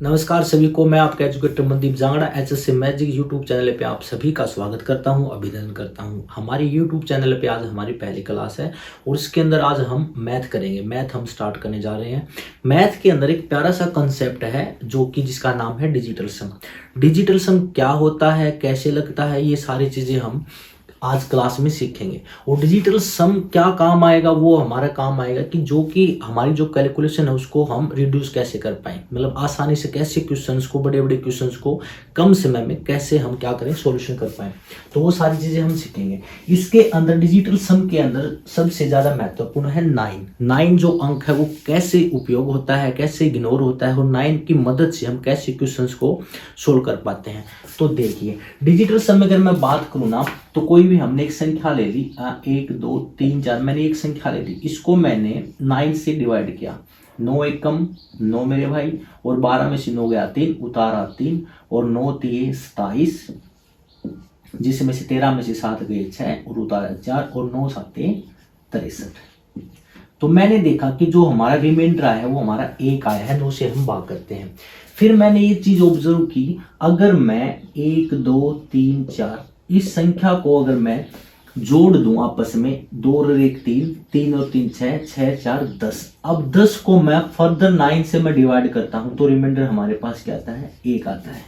नमस्कार सभी को, मैं आपका educator Mandeep Jangra HSC magic YouTube channel पे आप सभी का स्वागत करता हूं, अभिनंदन करता हूं। हमारी यूट्यूब चैनल पे आज हमारी पहली क्लास है और इसके अंदर आज हम मैथ करेंगे। मैथ हम स्टार्ट करने जा रहे हैं। मैथ के अंदर एक प्यारा सा कंसेप्ट है जो कि जिसका नाम है डिजिटल सम। डिजिटल सम क्या होता है, कैसे लगता है, ये सारी चीज़ें हम आज क्लास में सीखेंगे। और डिजिटल सम क्या काम आएगा, वो हमारा काम आएगा कि जो कि हमारी जो कैलकुलेशन है उसको हम रिड्यूस कैसे कर पाएँ, मतलब आसानी से कैसे क्वेश्चंस को, बड़े बड़े क्वेश्चंस को कम समय में कैसे हम क्या करें, सॉल्यूशन कर पाएँ। तो वो सारी चीज़ें हम सीखेंगे। इसके अंदर डिजिटल सम के अंदर सबसे ज़्यादा महत्वपूर्ण है 9 जो अंक है वो कैसे उपयोग होता है, कैसे इग्नोर होता है, और 9 की मदद से हम कैसे क्वेश्चंस को सोल्व कर पाते हैं। तो देखिए, डिजिटल सम में अगर मैं बात करूँ ना, तो कोई भी हमने एक संख्या ले ली, 1 2 3 4, मैंने एक संख्या ले ली, इसको मैंने 9 से डिवाइड किया। 9 एकम 9 मेरे भाई, और 12 में से 9 गया 3, उतारा 3, और 9 3 27, जिसमें से 13 में से 7 गए 6, और उतारा 4, और 9 7 63। तो मैंने देखा कि जो हमारा रिमाइंडर आया है वो हमारा 1 आया है। 9 से हम भाग करते हैं। फिर मैंने ये चीज ऑब्जर्व की, अगर मैं 1 2 3 4 इस संख्या को अगर मैं जोड़ दूं आपस में, 2 और 1 3, 3 और 3 6, 6 4 10। अब 10 को मैं फर्दर 9 से मैं डिवाइड करता हूं तो रिमाइंडर हमारे पास क्या आता है, 1 आता है।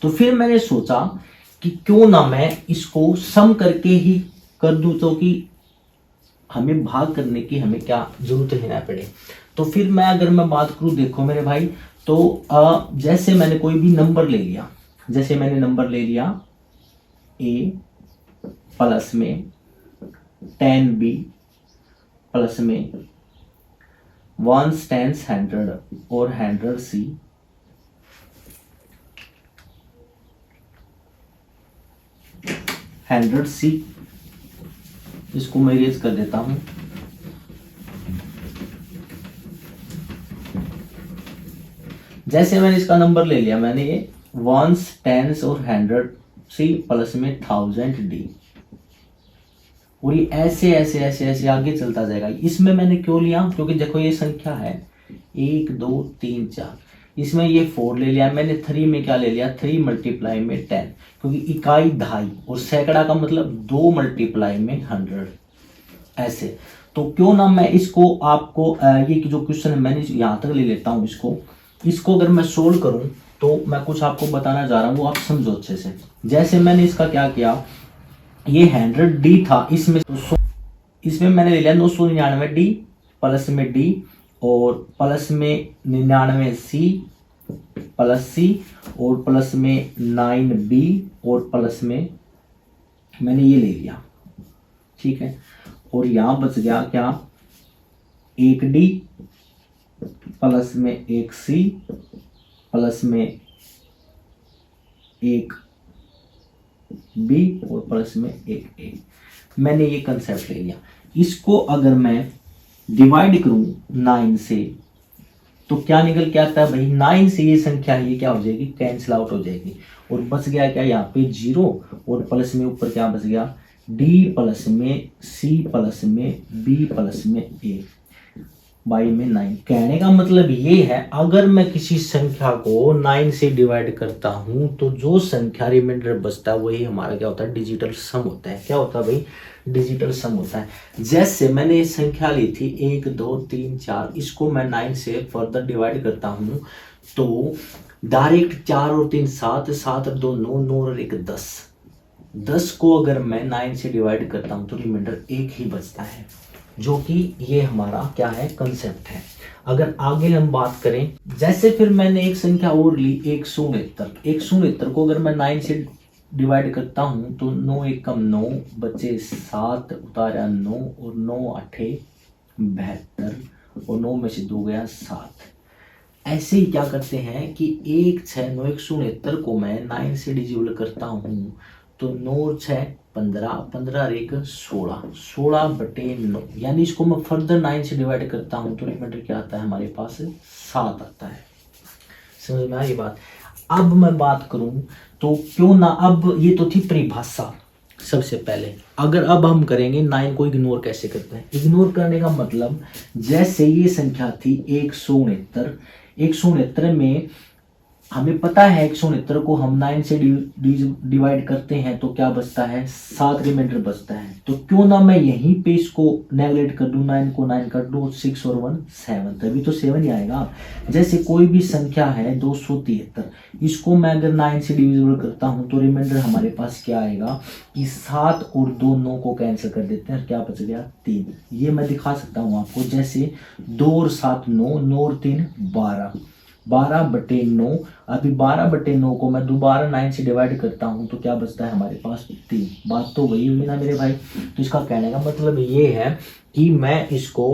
तो फिर मैंने सोचा कि क्यों ना मैं इसको सम करके ही कर दूं, तो कि हमें भाग करने की हमें क्या जरूरत ही ना पड़े। तो फिर मैं अगर मैं बात करूं, देखो मेरे भाई, तो जैसे मैंने कोई भी नंबर ले लिया, जैसे मैंने नंबर ले लिया a प्लस में 10b प्लस में 1 10 100 और 100c, इसको मैं इरेज कर देता हूं। जैसे मैंने इसका नंबर ले लिया, मैंने ये 1 10 और 100c प्लस में 1000d, और ये ऐसे ऐसे ऐसे ऐसे आगे चलता जाएगा। इसमें मैंने क्यों लिया, क्योंकि देखो ये संख्या है 1 2 3 4, इसमें ये 4 ले लिया मैंने। 3 में क्या ले लिया, 3 मल्टीप्लाई में 10, क्योंकि इकाई दहाई और सैकड़ा का मतलब 2 मल्टीप्लाई में 100 ऐसे। तो क्यों ना मैं इसको आपको ये जो क्वेश्चन है मैंने यहाँ तक ले लेता हूँ। इसको अगर मैं सोल्व करूँ तो मैं कुछ आपको बताना जा रहा हूँ, वो आप समझो अच्छे से। जैसे मैंने इसका क्या किया, ये 100d था, इसमें मैंने ले लिया 999d प्लस में d और प्लस में 99c प्लस c और प्लस में 9b और प्लस में मैंने ये ले लिया, ठीक है। और यहाँ बच गया क्या, 1d प्लस में 1c प्लस में 1b और प्लस में 1a। मैंने ये कंसेप्ट ले लिया। इसको अगर मैं डिवाइड करूं 9 से तो क्या निकल के आता है भाई, 9 से ये संख्या ये क्या हो जाएगी, कैंसिल आउट हो जाएगी, और बच गया क्या यहाँ पे 0, और प्लस में ऊपर क्या बच गया, d प्लस में c प्लस में b प्लस में a बाई में 9। कहने का मतलब ये है, अगर मैं किसी संख्या को 9 से डिवाइड करता हूं तो जो संख्या रिमाइंडर बचता है वही हमारा क्या होता है, डिजिटल सम होता है। क्या होता है भाई, डिजिटल सम होता है। जैसे मैंने ये संख्या ली थी 1 2 3 4, इसको मैं 9 से फर्दर डिवाइड करता हूं तो डायरेक्ट 4 और 3 7, 7 और 2 9, 9 और 1 10। 10 को अगर मैं 9 से डिवाइड करता हूं तो रिमाइंडर 1 ही बचता है, जो कि ये हमारा क्या है, कंसेप्ट है। अगर आगे हम बात करें, जैसे फिर मैंने एक संख्या और ली 169 को अगर मैं 9 से डिवाइड करता हूं तो 9 एकम 9 बचे 7, उतारा 9 और 9 8 72 और 9 में से 2 गया 7। ऐसे ही क्या करते हैं कि 1 6 9 169 को मैं 9 से डिविजिबल करता हूँ तो 9 6 15, 15 और 1 16, 16 बटे 9, यानी इसको मैं फर्दर 9 से डिवाइड करता हूँ तो रिमाइंडर क्या आता है हमारे पास, 7 आता है। समझ में आई बात। अब मैं बात करूं तो क्यों ना, अब ये तो थी परिभाषा। सबसे पहले अगर अब हम करेंगे 9 को इग्नोर कैसे करते हैं। इग्नोर करने का मतलब, जैसे ये संख्या थी 169 में हमें पता है 169 को हम 9 से डिवाइड करते हैं तो क्या बचता है, 7 रिमाइंडर बचता है। तो क्यों ना मैं यहीं पे इसको नेगलेक्ट कर दूं, 9 को 9 कर दूं, 6 और 1 7, तभी तो 7 ही आएगा। जैसे कोई भी संख्या है 273, इसको मैं अगर 9 से डिविजिबल करता हूं तो रिमाइंडर हमारे पास क्या आएगा कि 7 और 2 9 को कैंसिल कर देते हैं, क्या बच गया 3। ये मैं दिखा सकता हूँ आपको, जैसे 2 और 7 9, 9 और 3 12, 12/9। अभी 12/9 को मैं दोबारा 9 से डिवाइड करता हूं तो क्या बचता है हमारे पास 3। बात तो वही हुई ना मेरे भाई। तो इसका कहने का मतलब ये है कि मैं इसको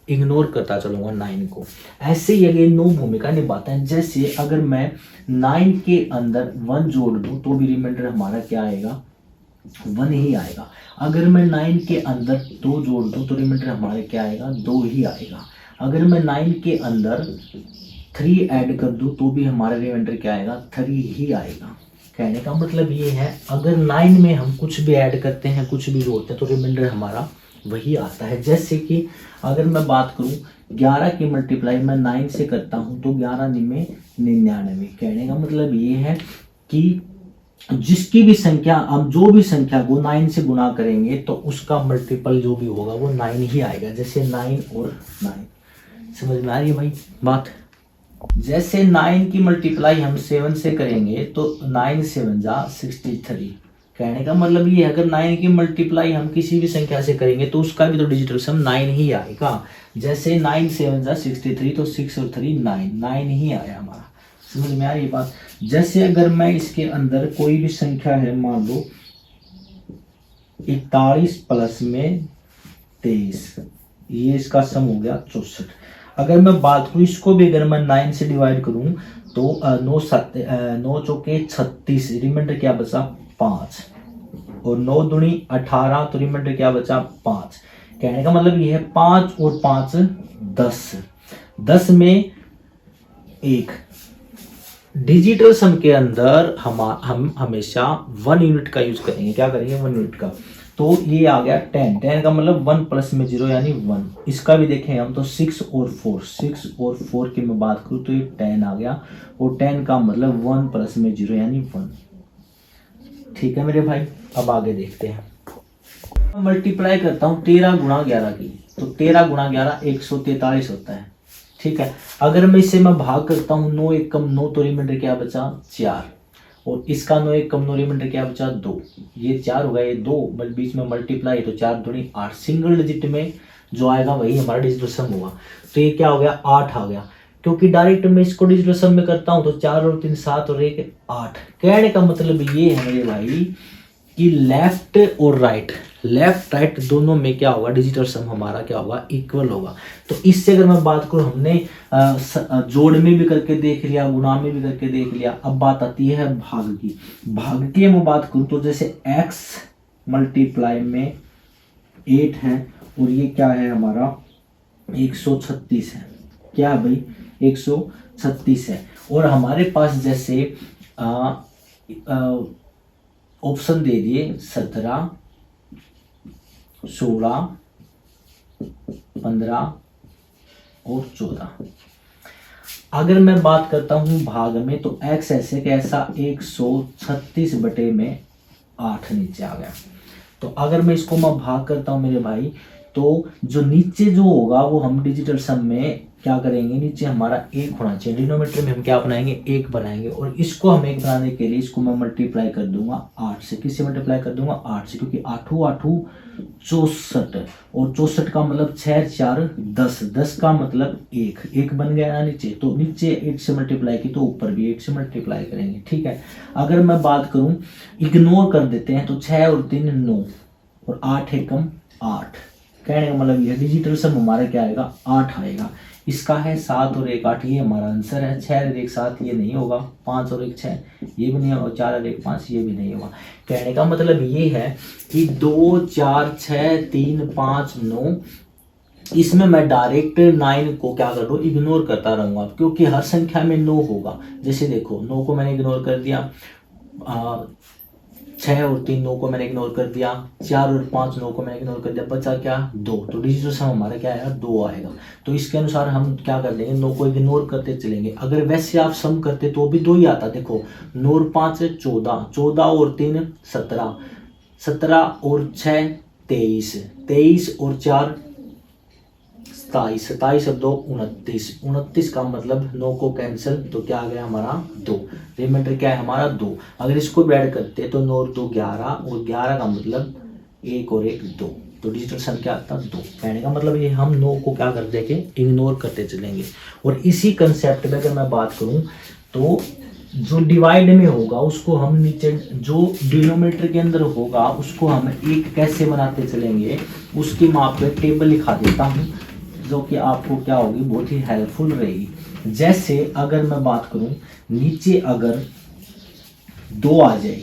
इग्नोर करता चलूंगा 9 को। ऐसे ही अगर 9 भूमिका निभाता है, जैसे अगर मैं 9 के अंदर 1 जोड़ दूं तो भी रिमाइंडर हमारा क्या आएगा, 1 ही आएगा। अगर मैं 9 के अंदर 2 जोड़ दूं तो रिमाइंडर हमारे क्या आएगा, 2 ही आएगा। अगर मैं 9 के अंदर 3 ऐड कर दूं तो भी हमारा रिमाइंडर क्या आएगा, 3 ही आएगा। कहने का मतलब ये है, अगर 9 में हम कुछ भी ऐड करते हैं, कुछ भी जोड़ते हैं तो रिमाइंडर हमारा वही आता है। जैसे कि अगर मैं बात करूं 11 की मल्टीप्लाई मैं 9 से करता हूं तो 11 में 99। कहने का मतलब ये है कि जिसकी भी संख्या, हम जो भी संख्या को 9 से गुणा करेंगे तो उसका मल्टीपल जो भी होगा वो 9 ही आएगा। जैसे 9 और 9, समझ में आ रही है भाई बात। जैसे 9 की मल्टीप्लाई हम 7 से करेंगे तो 9 7 जा 63। कहने का मतलब ये है, अगर 9 की मल्टीप्लाई हम किसी भी संख्या से करेंगे तो उसका भी तो डिजिटल सम 9 ही आएगा। जैसे 9 7 जा 63, तो 6 और 3 9, 9 ही आया हमारा। समझ में आ रही है बात। जैसे अगर मैं इसके अंदर कोई भी संख्या है, मान लो 41 प्लस में 23, ये इसका सम हो गया 64। अगर मैं बात करूँ इसको भी अगर मैं 9 से डिवाइड करूँ तो 9 चौके 36, रिमाइंडर क्या बचा 5, और 9 दूनी 18, तो रिमाइंडर क्या बचा 5। कहने का मतलब ये है 5 और 5 10, 10 में 1। डिजिटल सम के अंदर हम हमेशा 1 यूनिट का यूज करेंगे। क्या करेंगे, 1 यूनिट का। तो ये आ गया 10, 10 का मतलब 1 प्लस में 0 यानी 1। इसका भी देखें हम तो 6 और 4, 6 और 4 की मैं बात करूँ तो ये 10 आ गया, और 10 का मतलब 1 प्लस में 0 यानी 1। ठीक है मेरे भाई, अब आगे देखते हैं। मल्टीप्लाई करता हूँ 13 गुणा 11 की, तो 13 गुणा 11 143 होता है। ठीक है, अगर मैं इसे मैं भाग करता हूँ 9 1 कम 9, तो रिमाइंडर क्या बचा 4, और इसका 9 1 कम 9, रिमाइंडर क्या बचा 2। ये 4 होगा, ये 2 बीच में मल्टीप्लाई, तो 4 दूनी 8। सिंगल डिजिट में जो आएगा वही हमारा डिजिटल सम होगा। तो ये क्या हो गया 8 आ गया, क्योंकि डायरेक्ट मैं इसको डिजिटल सम में करता हूँ तो 4 और 3 7 और 1 8। कहने का मतलब ये है मेरे भाई कि लेफ्ट और राइट, लेफ्ट राइट दोनों में क्या होगा, डिजिटल सम हमारा क्या होगा, इक्वल होगा। तो इससे अगर मैं बात करूं, हमने जोड़ में भी करके देख लिया, गुणा में भी करके देख लिया। अब बात आती है भाग की। भाग की मैं बात करूं तो जैसे x मल्टीप्लाई में 8 है, और ये क्या है हमारा 136 है। क्या भाई 136 है, और हमारे पास जैसे ऑप्शन दे दिए 17 16 15 और 14। अगर मैं बात करता हूं भाग में तो x ऐसे कैसा 136 बटे में 8 नीचे आ गया। तो अगर मैं इसको मैं भाग करता हूं मेरे भाई, तो जो नीचे जो होगा वो हम डिजिटल सम में क्या करेंगे, नीचे हमारा 1 होना चाहिए। डिनोमिनेटर में हम क्या बनाएंगे, 1 बनाएंगे, और इसको हम 1 बनाने के लिए इसको मैं मल्टीप्लाई कर दूंगा 8 से। किससे मल्टीप्लाई कर दूंगा 8 से, क्योंकि 8 8 64, और 64 का मतलब 6 4 10, 10 का मतलब 1 बन गया ना नीचे। तो नीचे 8 से मल्टीप्लाई की तो ऊपर भी 8 से मल्टीप्लाई करेंगे। ठीक है, अगर मैं बात करूं इग्नोर कर देते हैं तो 6 और 3 9, और 8 एकम 8। कहने का मतलब यह डिजिटल सम हमारा क्या आएगा 8 आएगा। इसका है 7 और 1 8, ये हमारा आंसर है। 6 और 1 7 ये नहीं होगा, 5 और 1 6 ये भी नहीं होगा, 4 और 1 5 ये भी नहीं होगा। कहने का मतलब ये है कि 2 4 6 3 5 9, इसमें मैं डायरेक्ट 9 को क्या कर दूँ, इग्नोर करता रहूँगा, क्योंकि हर संख्या में 9 होगा। जैसे देखो 9 को मैंने इग्नोर कर दिया, 6 और 3 9 को मैंने इग्नोर कर दिया, 4 और 5 9 को मैंने इग्नोर कर दिया, बचा क्या 2। तो डिजिटल सम हमारा क्या आएगा 2 आएगा। तो इसके अनुसार हम क्या कर लेंगे 9 को इग्नोर करते चलेंगे। अगर वैसे आप सम करते तो भी 2 ही आता। देखो 9 और 5 14, 14 और 3 17, 17 और 6 23, 23 और 4 27, 27 और 2 29, 29 का मतलब 9 को कैंसिल, तो क्या आ गया हमारा 2। रिमाइंडर क्या है हमारा 2। अगर इसको भी ऐड करते तो 9 और 2 11, और 11 का मतलब 1 और 1 2। तो डिजिटल सम क्या आता 2। कहने का मतलब ये हम 9 को क्या कर देंगे इग्नोर करते चलेंगे। और इसी कंसेप्ट में अगर मैं बात करूं तो जो डिवाइड में होगा उसको हम नीचे, जो डिनोमिनेटर के अंदर होगा उसको हम एक कैसे बनाते चलेंगे उसकी मैं आपको एक टेबल लिखा देता हूँ, जो कि आपको क्या होगी बहुत ही हेल्पफुल रहेगी। जैसे अगर मैं बात करूं नीचे अगर 2 आ जाए,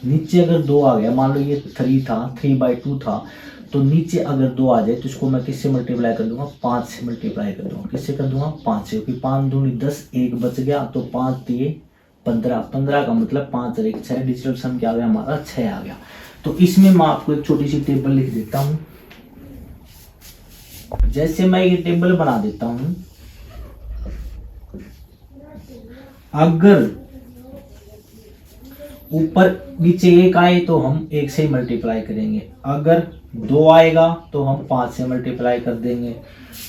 नीचे अगर 2 आ गया, मान लो ये 3 था, 3/2 था, तो नीचे अगर 2 आ जाए तो इसको मैं किससे मल्टीप्लाई कर दूंगा 5 से मल्टीप्लाई कर दूंगा। किससे कर दूंगा 5 से, क्योंकि 5 दूनी 10, 1 बच गया, तो 5 दिए 15, 15 का मतलब 5 और 1 6। डिजिटल सम क्या आ गया हमारा 6 आ गया। तो इसमें मैं आपको एक छोटी सी टेबल लिख देता हूँ। जैसे मैं ये टेबल बना देता हूं, अगर ऊपर नीचे 1 आए तो हम 1 से मल्टीप्लाई करेंगे, अगर 2 आएगा तो हम 5 से मल्टीप्लाई कर देंगे,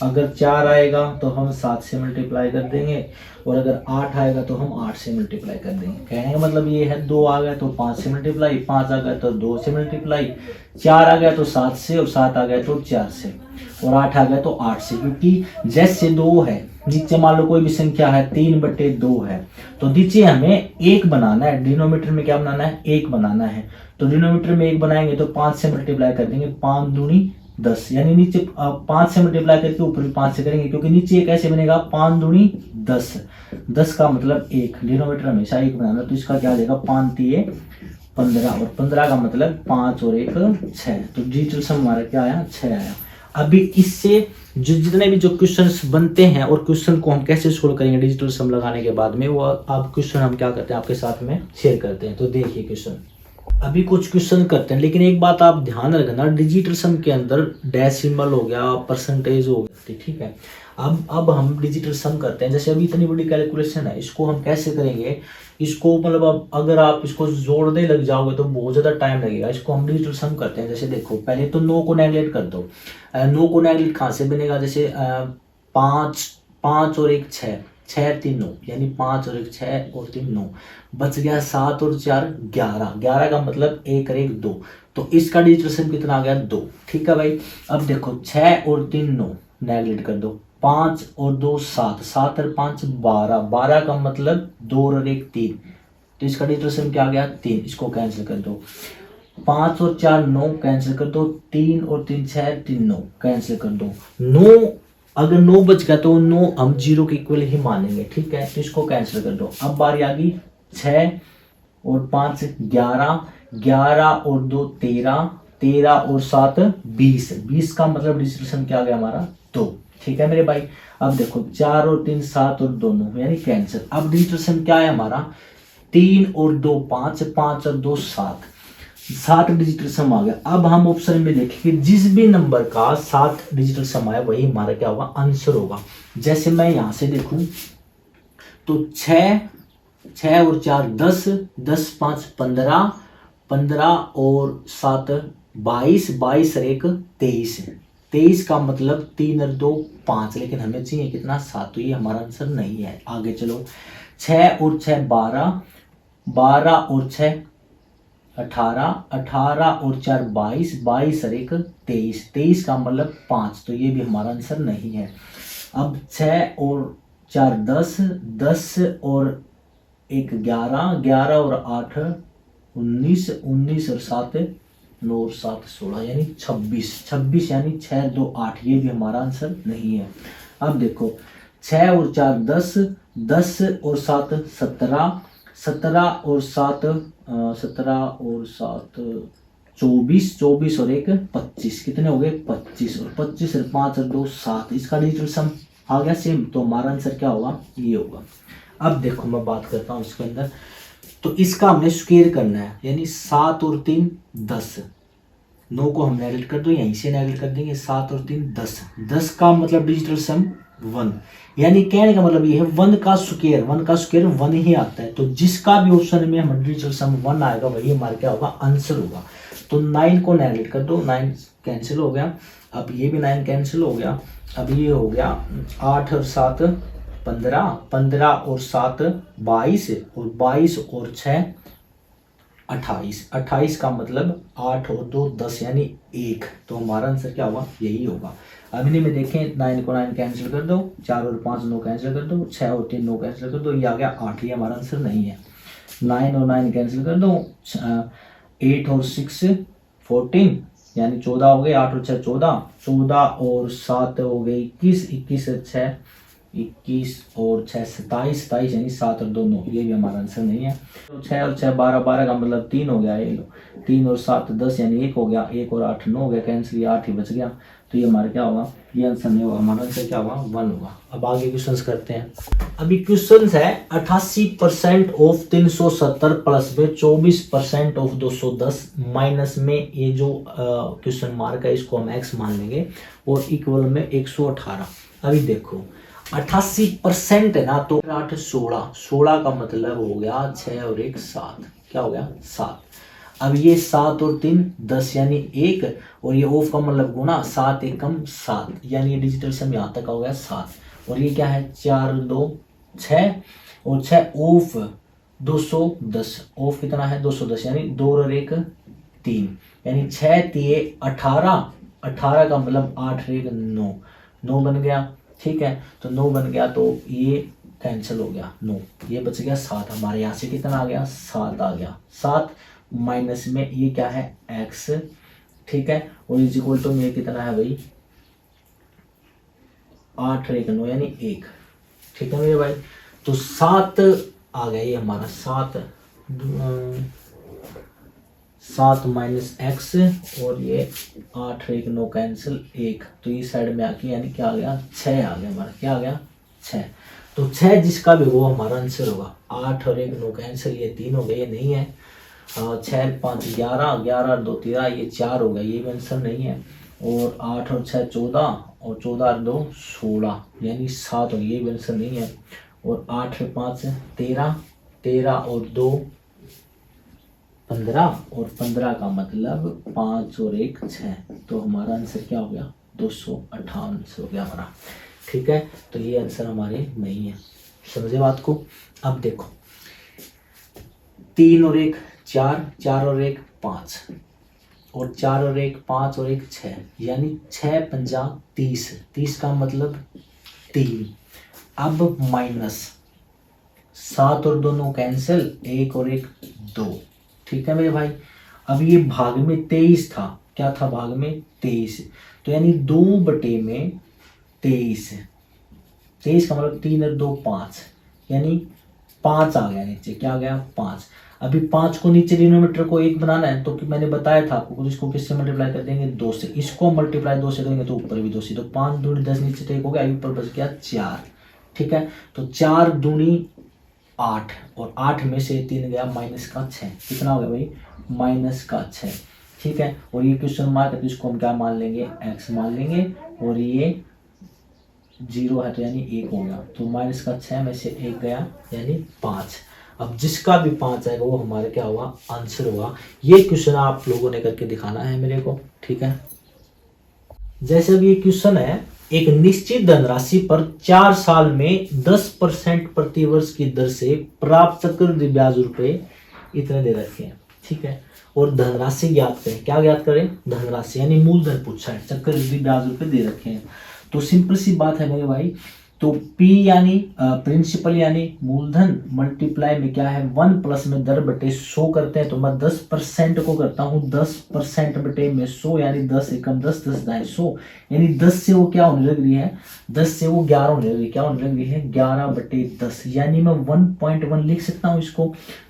अगर 4 आएगा तो हम 7 से मल्टीप्लाई कर देंगे, और अगर 8 आएगा तो हम 8 से मल्टीप्लाई कर देंगे। कहने का मतलब ये है 2 आ गया तो 5 से मल्टीप्लाई, 5 आ गया तो 2 से मल्टीप्लाई, 4 आ गया तो 7 से, और 7 आ गया तो 4 से, और 8 आ गया तो 8 से। क्योंकि जैसे 2 है, नीचे मान लो कोई भी संख्या है 3/2 है, तो नीचे हमें 1 बनाना है, डिनोमिनेटर में क्या बनाना है 1 बनाना है। तो डिनोमिनेटर में 1 बनाएंगे तो 5 से मल्टीप्लाई कर देंगे, 5 दूनी 10, यानी नीचे 5 से मल्टीप्लाई करके ऊपर भी 5 से करेंगे, क्योंकि नीचे एक ऐसे बनेगा 5 दूनी 10, 10 का मतलब 1, डिनोमिनेटर हमेशा 1 बनाना। तो इसका क्या देगा 5 दिए 15, और 15 का मतलब 5 और 1 6। तो डिजिटल सम हमारा क्या आया 6 आया। अभी इससे जो जितने भी जो क्वेश्चंस बनते हैं और क्वेश्चन को हम कैसे सोल्व करेंगे डिजिटल सम लगाने के बाद में, वो आप क्वेश्चन हम क्या करते हैं आपके साथ में शेयर करते हैं। तो देखिए क्वेश्चन, अभी कुछ क्वेश्चन करते हैं, लेकिन एक बात आप ध्यान रखना, डिजिटल सम के अंदर डेसिमल हो गया, परसेंटेज हो गया, ठीक है। अब हम डिजिटल सम करते हैं। जैसे अभी इतनी बड़ी कैलकुलेशन है, इसको हम कैसे करेंगे, इसको मतलब अब अगर आप इसको जोड़ने लग जाओगे तो बहुत ज़्यादा टाइम लगेगा। इसको हम डिजिटल सम करते हैं। जैसे देखो पहले तो 9 को नेगलेक्ट कर दो। 9 को नेगलेक्ट कहाँ से बनेगा, जैसे 5 और 1 6, 6 3 9, यानी 5 और 1 6 और 3 9, बच गया 7 और 4 11, 11 का मतलब 1 और 1 2। तो इसका डिजिटल सम कितना आ गया 2, ठीक है भाई। अब देखो 6 और 3 9 नेगलेक्ट कर दो, 5 और 2 7, 7 और 5 12, 12 का मतलब 2 और 1 3। तो इसका डिजिटल सम क्या आ गया 3, इसको कैंसिल कर दो। 5 और 4 9 कैंसिल कर दो, 3 और 3 6, 3 9 कैंसिल कर दो। 9 अगर 9 बच गया तो 9 हम 0 के इक्वल ही मानेंगे, ठीक है। तो इसको कैंसिल कर दो। अब बारी आ गई 6 और 5 11, 11 और 2 13, 13 और 7 20, 20 का मतलब डिजिटल सम क्या आ गया हमारा 2, ठीक है मेरे भाई। अब देखो 4 और 3 7 और 2 9, यानी कैंसिल। अब डिजिटल सम क्या है हमारा 3 और 2 5, 5 और 2 7, 7 डिजिटल सम आ गया। अब हम ऑप्शन में देखेंगे जिस भी नंबर का 7 डिजिटल सम आया वही हमारा क्या होगा आंसर होगा। जैसे मैं यहां से देखूं तो 6 और 4 10, 10 5 15, 15 और 7 22, 22 और 1 23, 23 का मतलब 3 और 2 5, लेकिन हमें चाहिए कितना 7, तो ये हमारा आंसर नहीं है। आगे चलो 6 और 6 12, 12 और 6 18, 18 और 4 22, 22 और 1 23, 23 का मतलब 5, तो ये भी हमारा आंसर नहीं है। अब 6 और 4 10, 10 और 1 11, 11 और 8 19, 19 और 7 9 और 7 16, यानी 26, 26 यानी 6 2 8, ये भी हमारा आंसर नहीं है। अब देखो 6 और 4 10, 10 और 7 17, 17 और 7 17 और 7 24, 24 और 1 25, कितने हो गए 25, और 25 और 5 और 2 7, इसका डिजिटल सम आ गया सेम। तो हमारा आंसर क्या होगा ये होगा। अब देखो मैं बात करता हूँ इसके अंदर तो इसका हमने स्क्वायर करना है, यानी 7 और 3 10, 9 को हम नेगलेक्ट कर दो, यहीं से नेगलेक्ट कर देंगे, 7 और 3 10, 10 का मतलब डिजिटल सम 1, यानी कहने का मतलब ये है 1 का स्क्वायर 1 ही आता है। तो जिसका भी ऑप्शन में हमारा डिजिटल सम 1 आएगा वही हमारा क्या होगा, आंसर होगा। तो 9 को नेगलेक्ट कर दो, 9 कैंसिल हो गया, अब ये भी 9 कैंसिल हो गया, अब ये हो गया 8 और 7 15, 15 और 7 22, और 22 और 6 28, 28 का मतलब 8 और 2 10 यानी 1। तो हमारा आंसर क्या होगा, यही होगा। अब इन्हीं में देखें, 9 को 9 कैंसिल कर दो, 4 और 5 9 कैंसिल कर दो, 6 और 3 9 कैंसिल कर दो, ये आ गया 8, ये हमारा आंसर नहीं है। 9 और 9 कैंसिल कर दो, 8 और 6 14 यानी 14 हो गए, 8 और 6 14, 14 और 7 हो गए 21, 21 और 6 21 और 6 27, 27 यानी 7 और 2 9, ये भी हमारा आंसर नहीं है। तो 6 और 6 12, 12 का मतलब 3 हो गया, ये लो 3 और 7 10 यानी 1 हो गया, 1 और 8 9 हो गया, कैंसिल, ये 8 ही बच गया। तो ये हमारा क्या होगा, ये आंसर नहीं होगा, हमारा आंसर क्या होगा, 1 होगा। अब आगे क्वेश्चंस करते हैं। अभी क्वेश्चंस है 88% ऑफ 370 प्लस में 24% ऑफ 210 माइनस में ये जो क्वेश्चन मार्क है इसको हम x मान लेंगे और इक्वल में 118। अभी देखो 88% है ना, तो 8 16, 16 का मतलब हो गया 6 और 1 7, क्या हो गया 7। अब ये 7 और 3 10 यानी 1, और ये ऑफ का मतलब गुना, 7 1 कम 7, यानी ये डिजिटल सम यहाँ तक हो गया 7। और ये क्या है 4 2 6 और 6 ऑफ 210, ऑफ कितना है 210 यानी 2 और 1 3, यानी 6 3 18, 18 का मतलब 8 1 9, 9 बन गया, ठीक है। तो 9 बन गया, तो ये कैंसिल हो गया 9, ये बच गया 7। हमारे यहाँ से कितना आ गया 7 आ गया, 7 माइनस में ये क्या है x, ठीक है, और इज इक्वल टू में कितना है भाई 8 1 9 यानी 1, ठीक है मेरे भाई। तो 7 आ गया ये हमारा 7 माइनस एक्स, और ये 8 1 9 कैंसिल 1, तो इस साइड में आके यानी क्या आ गया 6 आ गया हमारा, क्या आ गया 6। तो 6 जिसका भी वो हमारा आंसर होगा। 8 और 1 9 कैंसिल, ये 3 हो गए, ये नहीं है। 6 5 11, 11 और 2 13, ये 4 हो गया, ये भी आंसर नहीं है। और 8 और 6 14, और 14 और 2 16 यानी 7 हो गया, ये भी आंसर नहीं है। और 8 और 5 13, 13 और 2 15, और 15 का मतलब 5 और 1 6, तो हमारा आंसर क्या हो गया 258 हो गया हमारा, ठीक है। तो ये आंसर हमारे नहीं है, समझे बात को। अब देखो 3 और 1 4, 4 और 1 5, और 4 और 1 5 और 1 6, यानी 6 50 30, 30 का मतलब 3। अब माइनस 7 और 2 9 कैंसिल, 1 और 1 2, ठीक है मेरे भाई। अब ये भाग में 23 था, क्या था भाग में 23, तो यानी 2 बटे में 23, 23 का मतलब 3 और 2 5, यानी 5 आ गया नीचे, क्या आ गया 5। अभी 5 को नीचे डिनोमिनेटर को 1 बनाना है, तो मैंने बताया था आपको, इसको किससे मल्टीप्लाई कर देंगे 2 से, इसको मल्टीप्लाई 2 से करेंगे तो ऊपर भी 2 से, तो 5 दूनी 10 नीचे तो 1 हो गया, ऊपर बच गया 4, ठीक है। तो 4 दूनी 8, और 8 में से 3 गया माइनस का 6, कितना हो गया भाई माइनस का 6, ठीक है। और ये क्वेश्चन मार्क है तो इसको हम क्या मान लेंगे x मान लेंगे, और ये 0 है तो यानी 1 हो गया, तो माइनस का 6 में से 1 गया यानी 5। अब जिसका भी 5 आएगा वो हमारा क्या होगा आंसर होगा। ये क्वेश्चन आप लोगों ने करके दिखाना है मेरे को, ठीक है। जैसे अब ये क्वेश्चन है, एक निश्चित धनराशि पर 4 साल में 10% प्रतिवर्ष की दर से प्राप्त चक्रवृद्धि ब्याज रुपए इतने दे रखे हैं, ठीक है। और धनराशि ज्ञात करें, क्या ज्ञात करें धनराशि, यानी मूलधन पूछा है, चक्रवृद्धि ब्याज रुपए दे रखे हैं। तो सिंपल सी बात है मेरे भाई, तो P यानी प्रिंसिपल यानी मूलधन मल्टीप्लाई में क्या है 1 प्लस में दर बटे 100 करते हैं, तो मैं 10% को करता हूँ 10% बटे में 100, यानी 10 एकम 10 10 दाएं 100, यानी 10 से वो क्या होने लग रही है 10 से वो 11 होने लग रही है, क्या होने लग रही है 11 बटे 10, यानी मैं 1.1 लिख सकता हूँ इसको।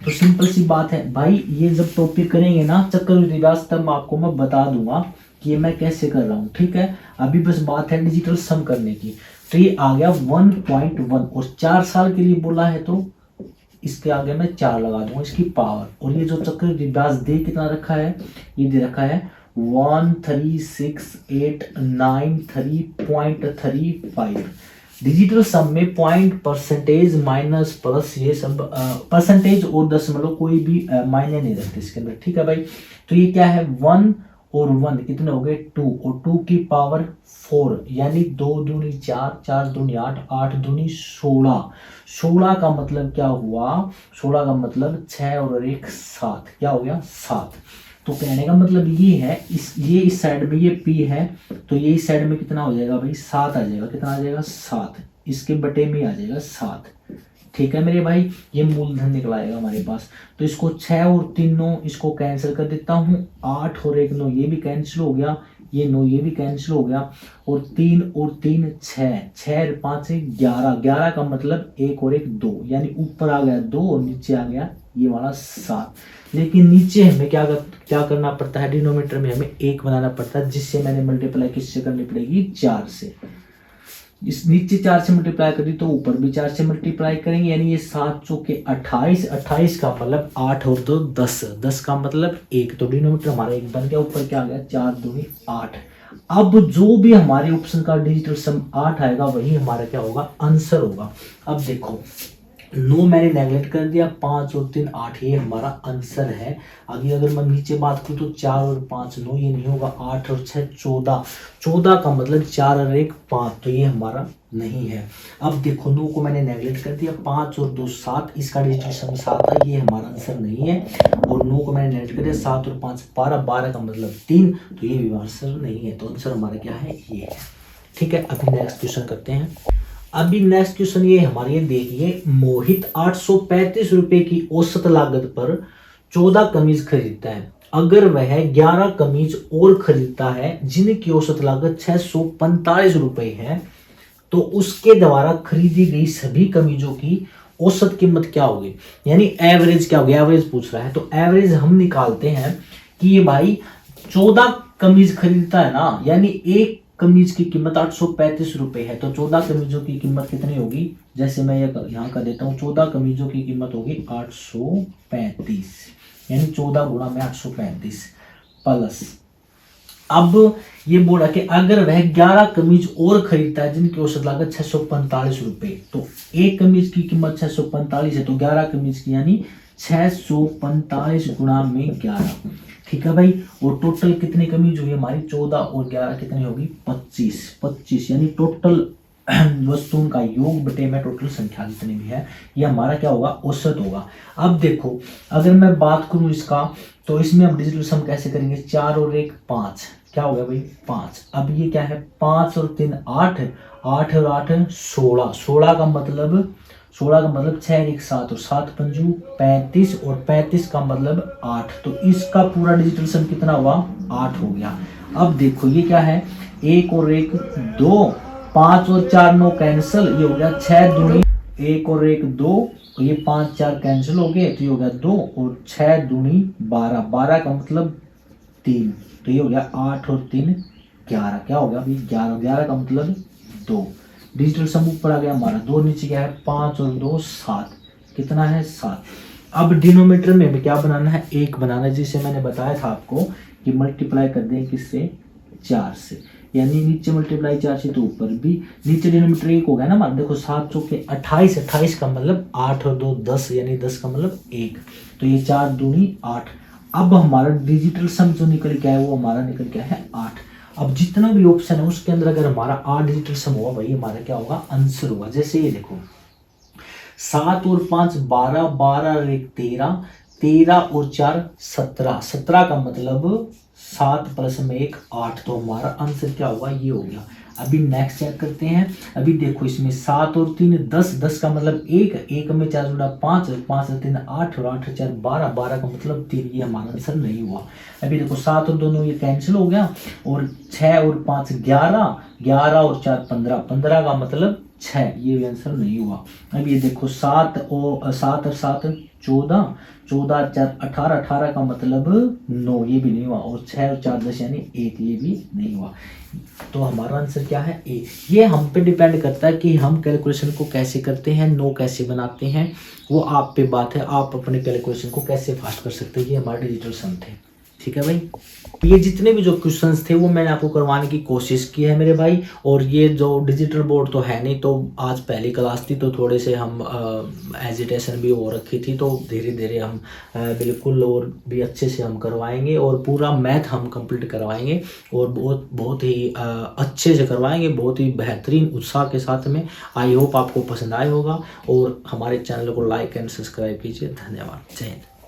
तो सिंपल सी बात है भाई, ये जब टॉपिक करेंगे ना चक्रवृद्धि ब्याज तब आपको मैं बता दूंगा कि मैं कैसे कर रहा हूँ, ठीक है। अभी बस बात है डिजिटल सम करने की। तो ये आ गया 1.1, और 4 साल के लिए बोला है तो इसके आगे मैं 4 लगा दूंगा इसकी पावर, और ये जो चक्रवृद्धि ब्याज दे कितना रखा है, ये दे रखा है 13689.35। डिजिटल सम में पॉइंट, परसेंटेज, माइनस, प्लस, ये सब परसेंटेज और दशमलव कोई भी मायने नहीं रखते इसके अंदर, ठीक है भाई। तो ये क्या है 1 और 1 कितने हो गए 2, और 2 की पावर 4, यानी 2 दूनी 4, 4 दूनी 8, 8 दूनी 16। 16 का मतलब क्या हुआ, 16 का मतलब 6 और 1 7, क्या हो गया 7। तो कहने का मतलब ये है इस साइड में ये P है, तो ये इस साइड में कितना हो जाएगा भाई 7 आ जाएगा, कितना आ जाएगा 7, इसके बटे में आ जाएगा 7, ठीक है मेरे भाई। ये मूलधन निकल आएगा हमारे पास। तो इसको 6 और 3 9 इसको कैंसिल कर देता हूँ, 8 और 1 9 ये भी कैंसिल हो गया, ये 9 ये भी कैंसिल हो गया, और 3 और 3 6, 6 और 5 11, 11 का मतलब 1 और 1 2, यानी ऊपर आ गया 2 और नीचे आ गया ये वाला 7। लेकिन नीचे हमें क्या करना पड़ता है, डिनोमिनेटर में हमें 1 बनाना पड़ता है, जिससे मैंने मल्टीप्लाई किससे करनी पड़ेगी 4 से। इस नीचे 4 से मल्टीप्लाई कर दी तो ऊपर भी 4 से मल्टीप्लाई करेंगे, यानी ये 7 चौके 28, 28 का मतलब 8 और 2 10, 10 का मतलब 1, तो डिनोमिनेटर हमारा 1 बन गया, ऊपर क्या आ गया 4 दूनी 8। अब जो भी हमारे ऑप्शन का डिजिटल सम 8 आएगा वही हमारा क्या होगा आंसर होगा। अब देखो 9 मैंने नेगलेक्ट कर दिया, 5 और 3 8, ये हमारा आंसर है। आगे अगर मैं नीचे बात करूँ तो 4 और 5 9, ये नहीं होगा, 8 और 6 14, 14 का मतलब 4 और 1 5, तो ये हमारा नहीं है। अब देखो 9 को मैंने नेगलेक्ट कर दिया, 5 और 2 7, इसका डिजिटल सम 7 है, ये हमारा आंसर नहीं है। और 9 को मैंने नेगलेक्ट कर दिया, 7 और 5 12, 12 का मतलब 3, तो ये भी आंसर नहीं है। तो आंसर हमारा क्या है, ये है, ठीक है। अभी नेक्स्ट क्वेश्चन करते हैं। अभी नेक्स्ट क्वेश्चन ये हमारे, देखिए मोहित 835 रुपए की औसत लागत पर 14 कमीज खरीदता है। अगर वह 11 कमीज और खरीदता है जिनकी औसत लागत 645 रुपए है, तो उसके द्वारा खरीदी गई सभी कमीजों की औसत कीमत क्या होगी, यानी एवरेज क्या होगी, एवरेज पूछ रहा है। तो एवरेज हम निकालते हैं कि ये भाई 14 कमीज खरीदता है ना, यानी एक कमीज की कीमत 835 रुपए है, तो 14 कमीजों की कीमत कितनी होगी, जैसे मैं यहाँ कर देता हूँ, 14 कमीजों की कीमत होगी 835, यानी 14 गुणा में 835 प्लस। अब ये बोला कि अगर वह 11 कमीज और खरीदता है जिनकी औसत लागत 645 रुपए, तो एक कमीज की कीमत 645 है, तो 11 कमीज की यानी 645 गुणा में 11, ठीक है भाई। और टोटल कितनी कमीज हुई हमारी 14 और 11 कितनी होगी 25, यानी टोटल वस्तुओं का योग बटे में टोटल संख्या जितनी भी है ये हमारा क्या होगा औसत होगा। अब देखो अगर मैं बात करूं इसका, तो इसमें हम डिजिटल सम कैसे करेंगे, 4 और 1 5, क्या होगा भाई 5। अब ये क्या है 5 और 3 8, 8 और 8 16, 16 का मतलब 6 और 1 7, और 7 पंजू 35, और 35 का मतलब 8, तो इसका पूरा डिजिटल सम कितना हुआ 8 हो गया। अब देखो ये क्या है 1 और 1 2, 5 और 4 9 कैंसिल, ये हो गया 6 दूनी 1 और 1 2, तो ये 5 4 कैंसिल हो गए, तो ये हो गया 2, और 6 दूनी 12, 12 का मतलब 3, तो ये हो गया 8 और 3 11, क्या हो गया भाई 11, 11 का मतलब 2। डिजिटल सम ऊपर आ गया हमारा, 2 नीचे क्या है 5 और 2 7, कितना है 7। अब डिनोमिनेटर में हमें क्या बनाना है 1 बनाना है, जिसे मैंने बताया था आपको कि मल्टीप्लाई कर दें किससे 4 से, यानी नीचे मल्टीप्लाई 4 से तो ऊपर भी, नीचे डिनोमिनेटर 1 हो गया ना हमारा। देखो 7 चौके 28, 28 का मतलब 8 और 2 10, यानी 10 का मतलब 1, तो ये 4 दूनी 8। अब हमारा डिजिटल सम जो निकल के आया वो हमारा निकल के है 8। अब जितना भी ऑप्शन है उसके अंदर अगर हमारा 8 डिजिटल सम होगा वही हमारा क्या होगा आंसर होगा। जैसे ये देखो 7 और 5 12, 12 और 1 13, 13 और 4 17, 17 का मतलब 7 प्लस में 1 8, तो हमारा आंसर क्या होगा ये हो गया। अभी नेक्स्ट चेक करते हैं। अभी देखो इसमें 7 और 3 10, 10 का मतलब 1, 1 में 4 जुड़ा 5, 5 और 3 8, और 8 और 4 12, 12 का मतलब 3, ये हमारा आंसर नहीं हुआ। अभी देखो 7 और दोनों ये कैंसिल हो गया, और 6 और 5 11, 11 और 4 15, 15 का मतलब 6, ये भी आंसर नहीं हुआ। अब ये देखो 7 और 7 14, 14 और 4 18, 18 का मतलब 9, ये भी नहीं हुआ, और 6 और 4 10 यानी 1, ये भी नहीं हुआ। तो हमारा आंसर क्या है? ए। ये हम पे डिपेंड करता है कि हम कैलकुलेशन को कैसे करते हैं, 9 कैसे बनाते हैं, वो आप पे बात है। आप अपने कैलकुलेशन को कैसे फास्ट कर सकते हैं। ये हमारे डिजिटल सम थे, ठीक है भाई। ये जितने भी जो क्वेश्चंस थे वो मैंने आपको करवाने की कोशिश की है मेरे भाई। और ये जो डिजिटल बोर्ड तो है नहीं, तो आज पहली क्लास थी तो थोड़े से हम एजिटेशन भी हो रखी थी, तो धीरे धीरे हम बिल्कुल और भी अच्छे से हम करवाएंगे, और पूरा मैथ हम कंप्लीट करवाएंगे, और बहुत बहुत ही अच्छे से करवाएंगे, बहुत ही बेहतरीन उत्साह के साथ में। आई होप आपको पसंद आया होगा, और हमारे चैनल को लाइक एंड सब्सक्राइब कीजिए। धन्यवाद। जय हिंद।